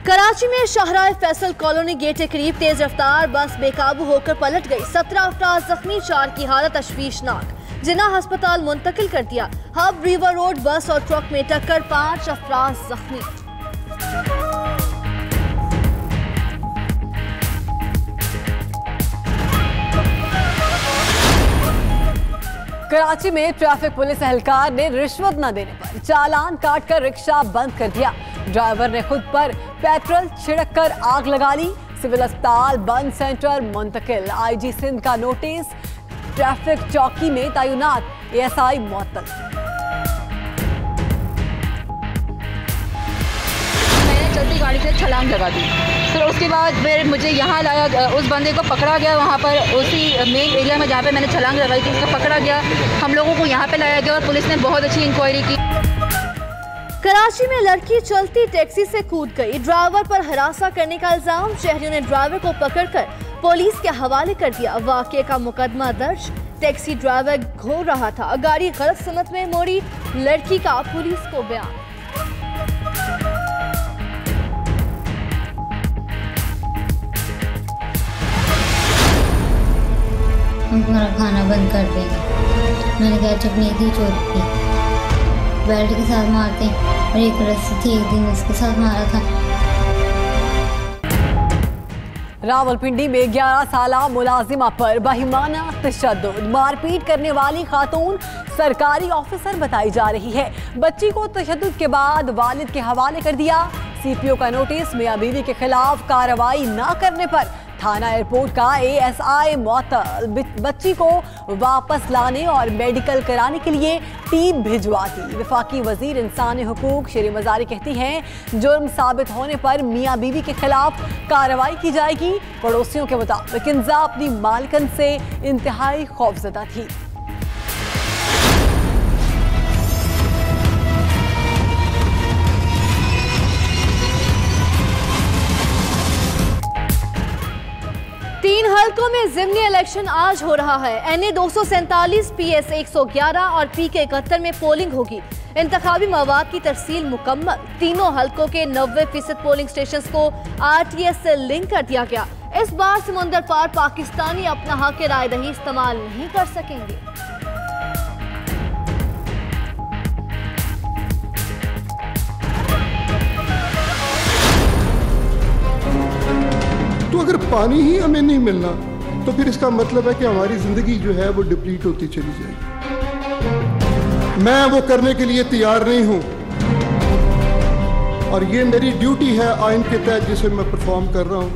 कराची में शाहराह Faisal colony gate के करीब तेज रफ्तार बस बेकाबू होकर पलट गई। 17 अफराद जख्मी, 4 की हालत तशवीशनाक, जिन्ना अस्पताल मुंतकिल कर दिया। हब रिवर रोड बस और ट्रक में टक्कर, 5 अफराद जख्मी। कराची में ट्रैफिक पुलिस एहलकार ने रिश्वत न देने पर चालान काटकर रिक्शा बंद कर दिया। ड्राइवर ने खुद पर पेट्रोल छिड़ककर आग लगा ली। सिविल अस्पताल बंद, सेंटर मुंतकिल। आईजी सिंध का नोटिस। ट्रैफिक चौकी में तैनात एएसआई मुअत्तल। मैंने चलती गाड़ी से छलांग लगा दी, फिर उसके बाद फिर मुझे यहाँ लाया, उस बंदे को पकड़ा गया वहाँ पर उसी मेन एरिया में जहाँ पे मैंने छलांग लगाई थी, उसको पकड़ा गया। हम लोगों को यहाँ पे लाया गया और पुलिस ने बहुत अच्छी इंक्वायरी की। कराची में लड़की चलती टैक्सी से कूद गई, ड्राइवर पर हरासा करने का इल्जाम। शहरियों ने ड्राइवर को पकड़कर पुलिस के हवाले कर दिया। वाक़े का मुकदमा दर्ज। टैक्सी ड्राइवर घूर रहा था, गाड़ी गलत समत में मोड़ी। लड़की का पुलिस को बयान। हम तुम्हारा खाना बंद कर देंगे। मैंने कहा चटनी थी चोट की, बेल्ट के साथ मारते और एक रस्सी थी, एक दिन उसके साथ मारा था। रावलपिंडी में 11 साला मुलाजिमा पर बहिमाना तशद्दुद, मारपीट करने वाली खातून सरकारी ऑफिसर बताई जा रही है। बच्ची को तशद्दुद के बाद वालिद के हवाले कर दिया। सीपीओ का नोटिस। मियां बीवी के खिलाफ कार्रवाई न करने पर थाना एयरपोर्ट का एएसआई मुअत्तल। बच्ची को वापस लाने और मेडिकल कराने के लिए टीम भिजवा दी। वफाकी वजीर इंसानी हुकूक शेरी मजारी कहती हैं जुर्म साबित होने पर मियां बीवी के खिलाफ कार्रवाई की जाएगी। पड़ोसियों के मुताबिक इंजा अपनी मालकन से इंतहाई खौफजदा थी। तीन हलकों में ज़िमनी इलेक्शन आज हो रहा है। NA 247, PS 111 और PK 71 में पोलिंग होगी। इंतखाबी मवाद की तरसील मुकम्मल। तीनों हलकों के 90% पोलिंग स्टेशन को RTS से लिंक कर दिया गया। इस बार समुंदर पार पाकिस्तानी अपना हक राय दही इस्तेमाल नहीं कर सकेंगे। तो अगर पानी ही हमें नहीं मिलना तो फिर इसका मतलब है कि हमारी जिंदगी जो है वो डिप्लीट होती चली जाएगी। मैं वो करने के लिए तैयार नहीं हूं और ये मेरी ड्यूटी है आइन के तहत जिसे मैं परफॉर्म कर रहा हूं।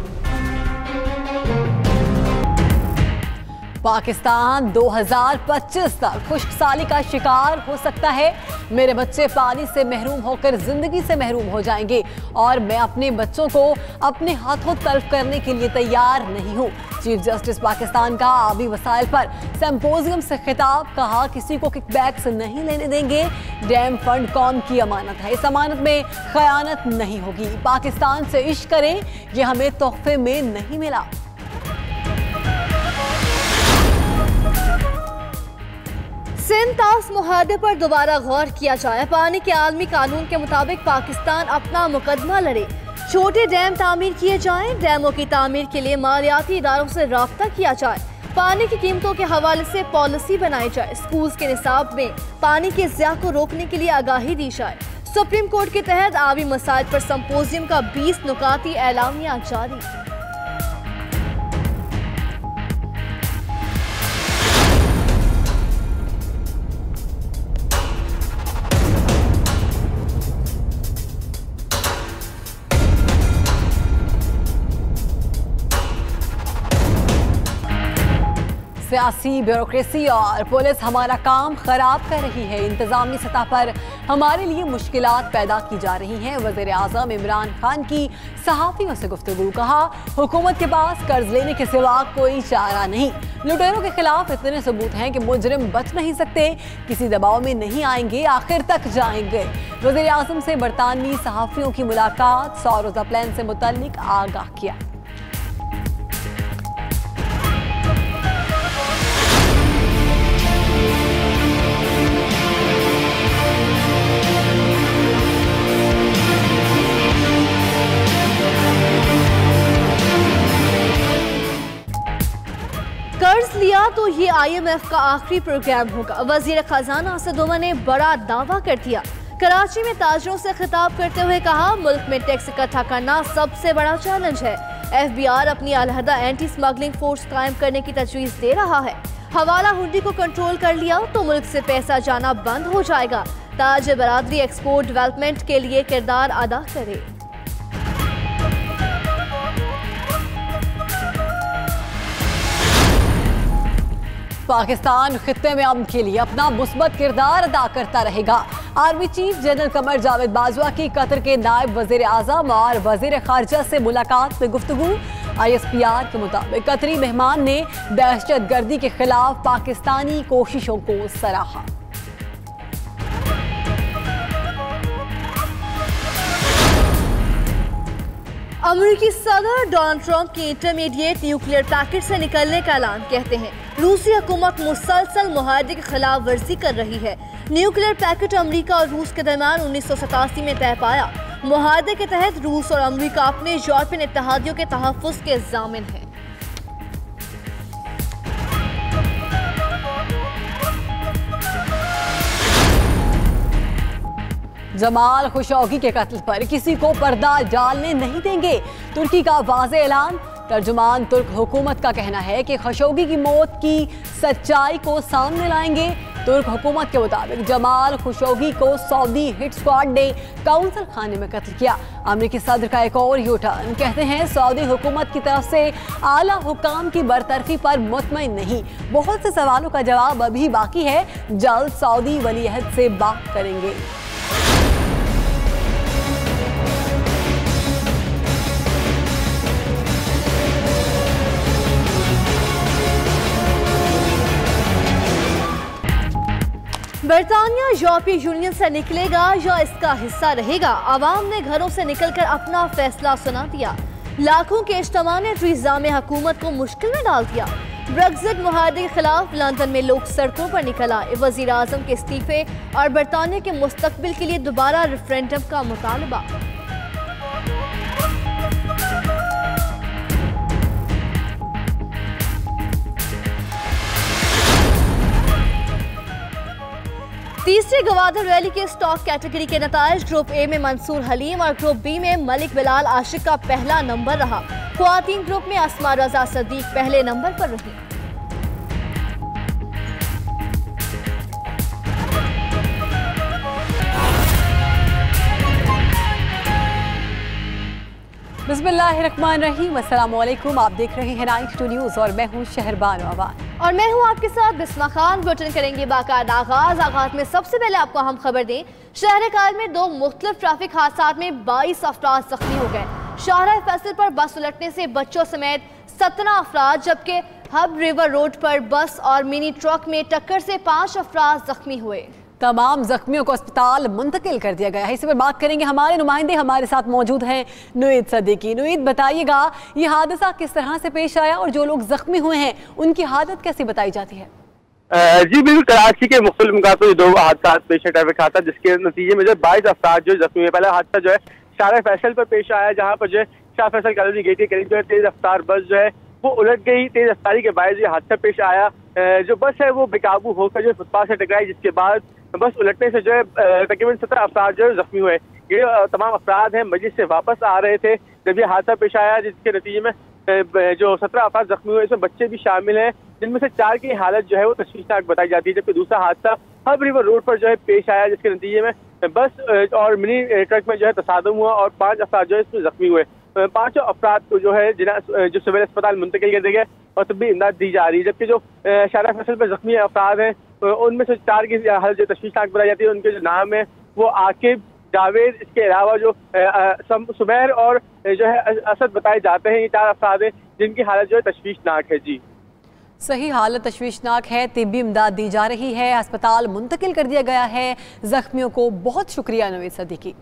पाकिस्तान 2025 तक खुश्कसाली का शिकार हो सकता है। मेरे बच्चे पानी से महरूम होकर जिंदगी से महरूम हो जाएंगे और मैं अपने बच्चों को अपने हाथों तल्फ करने के लिए तैयार नहीं हूँ। चीफ जस्टिस पाकिस्तान का आबी वसाइल पर सिंपोजियम से खिताब। कहा किसी को किकबैक्स नहीं लेने देंगे। डैम फंड कौम की अमानत है, इस अमानत में खयानत नहीं होगी। पाकिस्तान से इश्क करें, यह हमें तोहफे में नहीं मिला। सिंध ताश मुहादे पर दोबारा गौर किया जाए। पानी के आलमी कानून के मुताबिक पाकिस्तान अपना मुकदमा लड़े। छोटे डैम तामीर किए जाएं। डैमों की तामीर के लिए मालियाती इदारों से राब्ता किया जाए। पानी की कीमतों के हवाले से पॉलिसी बनाई जाए। स्कूल्स के निसाब में पानी के ज़िया को रोकने के लिए आगाही दी जाए। सुप्रीम कोर्ट के तहत आबी मसाइल पर सिंपोजियम का 20 नुकाती एलामिया जारी। सियासी ब्यूरोक्रेसी और पुलिस हमारा काम खराब कर रही है। इंतजामी सतह पर हमारे लिए मुश्किलात पैदा की जा रही हैं। वज़ीर आज़म इमरान खान की सहाफ़ियों से गुफ्तगू। कहा हुकूमत के पास कर्ज लेने के सिवा कोई चारा नहीं। लुटेरों के खिलाफ इतने सबूत हैं कि मुजरिम बच नहीं सकते। किसी दबाव में नहीं आएंगे, आखिर तक जाएंगे। वज़ीर आज़म से बरतानवी सहाफ़ियों की मुलाकात। 100 रोज़ा प्लान से मुतल्लिक आगाह किया। IMF का आखिरी प्रोग्राम होगा। वजीर खजाना असद उमर ने बड़ा दावा कर दिया। कराची में ताजरों से खिताब करते हुए कहा, मुल्क में टैक्स इकट्ठा करना सबसे बड़ा चैलेंज है। FBI अपनी अलहदा एंटी स्मगलिंग फोर्स कायम करने की तजवीज़ दे रहा है। हवाला हुंडी को कंट्रोल कर लिया तो मुल्क से पैसा जाना बंद हो जाएगा। ताज बरादरी एक्सपोर्ट डेवलपमेंट के लिए किरदार अदा करे। पाकिस्तान खित्ते में अमन के लिए अपना मुस्बत किरदार अदा करता रहेगा। Army chief general Qamar Javed Bajwa की कतर के नायब वजीर आजम और वजीर खारजा से मुलाकात में गुफ्तगू। ISPR के मुताबिक कतरी मेहमान ने दहशतगर्दी के खिलाफ पाकिस्तानी कोशिशों को सराहा। अमेरिकी सदर डोनाल्ड ट्रंप की इंटरमीडिएट न्यूक्लियर पैकेज से निकलने का ऐलान। कहते हैं रूसी हुकूमत मुसलसल मुआहदे की खिलाफ वर्जी कर रही है। न्यूक्लियर पैकेज अमेरिका और रूस के दरमियान 1987 में तय पाया। मुआहदे के तहत रूस और अमेरिका अपने यूरोपियन इत्तेहादियों के तहफ़्फ़ुज़ के ज़ामिन हैं। जमाल खुशौगी के कत्ल पर किसी को पर्दा डालने नहीं देंगे, तुर्की का वाज़ेह ऐलान। तर्जुमान तुर्क हुकूमत का कहना है कि खशोगी की मौत की सच्चाई को सामने लाएंगे। तुर्क हुकूमत के मुताबिक जमाल खुशौगी को सऊदी हिट स्क्वाड ने काउंसिल खाने में कत्ल किया। अमेरिकी सदर का एक और यू टर्न। कहते हैं सऊदी हुकूमत की तरफ से आला हुकाम की बरतरफी पर मुतमईन नहीं, बहुत से सवालों का जवाब अभी बाकी है। जल्द सऊदी वलीअहद से बात करेंगे। बरतानिया यूरोपीय यूनियन से निकलेगा या इसका हिस्सा रहेगा? आवाम ने घरों से निकलकर अपना फैसला सुना दिया। लाखों के इज्तिमा ने निज़ाम हुकूमत को मुश्किल में डाल दिया। ब्रेक्जिट मुआहदे के खिलाफ लंदन में लोग सड़कों पर निकल आए। वज़ीर आज़म के इस्तीफे और बरतानिया के मुस्तकबिल के लिए दोबारा रेफरेंडम का मुतालबा। तीसरी गवादर रैली के स्टॉक कैटेगरी के नताइज। ग्रुप ए में मंसूर हलीम और ग्रुप बी में मलिक बिलाल आशिक का पहला नंबर रहा। ख्वातीन ग्रुप में अस्मा रजा सदीक पहले नंबर पर रही। बिस्मिल्लाहिर्रहमानिर्रहीम। अस्सलाम वालेकुम। आप देख रहे हैं 92 न्यूज़ और मैं हूँ शहरबान अवान और मैं हूँ आपके साथ बिस्मा खान। बुलेटिन करेंगे बाकायदा आगाज में सबसे पहले आपको हम खबर दें। शहर काल में दो मुख्तलिफ ट्रैफिक हादसात में 22 अफराद जख्मी हो गए। शाहराह फैसल पर बस उलटने से बच्चों समेत 17 अफराद, जबकि हब रिवर रोड पर बस और मिनी ट्रक में टक्कर से 5 अफराद जख्मी हुए। तमाम जख्मियों को अस्पताल मुंतकिल कर दिया गया है। इसी पर बात करेंगे, हमारे नुमाइंदे हमारे साथ मौजूद हैं। नुईद सदीकी। नुईद, बताइएगा ये हादसा किस तरह से पेश आया और जो लोग जख्मी हुए हैं उनकी हालत कैसी बताई जाती है? जी बिल्कुल, कराची के मुख्तलिफ मुकामों में 2 हादसा पेश है, ट्रैफिक हादसा, जिसके नतीजे में जो 22 अफराद जो जख्मी हुए। पहला हादसा जो है शाहराह फैसल पर पेश आया, जहाँ पर जो है शाह फैसल कॉलोनी गेट के करीब जो है तेज रफ्तार बस जो है वो उलट गई। तेज रफ्तारी के बायस ये हादसा पेश आया। जो बस है वो बेकाबू होकर जो फुटपाथ से टकराई, जिसके बाद बस उलटने से जो है तकरीबन 17 अफराद जो है जख्मी हुए। ये तमाम अफराद हैं मस्जिद से वापस आ रहे थे जब ये हादसा पेश आया, जिसके नतीजे में जो 17 अफराद जख्मी हुए इसमें बच्चे भी शामिल हैं, जिनमें से 4 की हालत जो है वो तशवीशनाक बताई जाती है। जबकि दूसरा हादसा हब रिवर रोड पर जो है पेश आया, जिसके नतीजे में बस और मिनी ट्रक में जो है तसादम हुआ और 5 अफराद जो है इसमें जख्मी हुए। 5 अफराद को जो है जो सिविल अस्पताल मुंतकिल कर दिया गया और तब भी इमदाद दी जा रही है। जबकि जो शाहराह फैसल पर जख्मी अफराद हैं उनमें से 4 की हालत जो तशवीशनाक बताई जाती है। उनके जो नाम है वो आकिब, जावेद, इसके अलावा जो सुमैर और जो है असद बताए जाते हैं। ये 4 अफराद हैं जिनकी हालत जो है तशवीशनाक है। जी सही, हालत तशवीशनाक है। तिब्बी इमदाद दी जा रही है, अस्पताल मुंतकिल कर दिया गया है जख्मियों को। बहुत शुक्रिया नुईद सदीकी।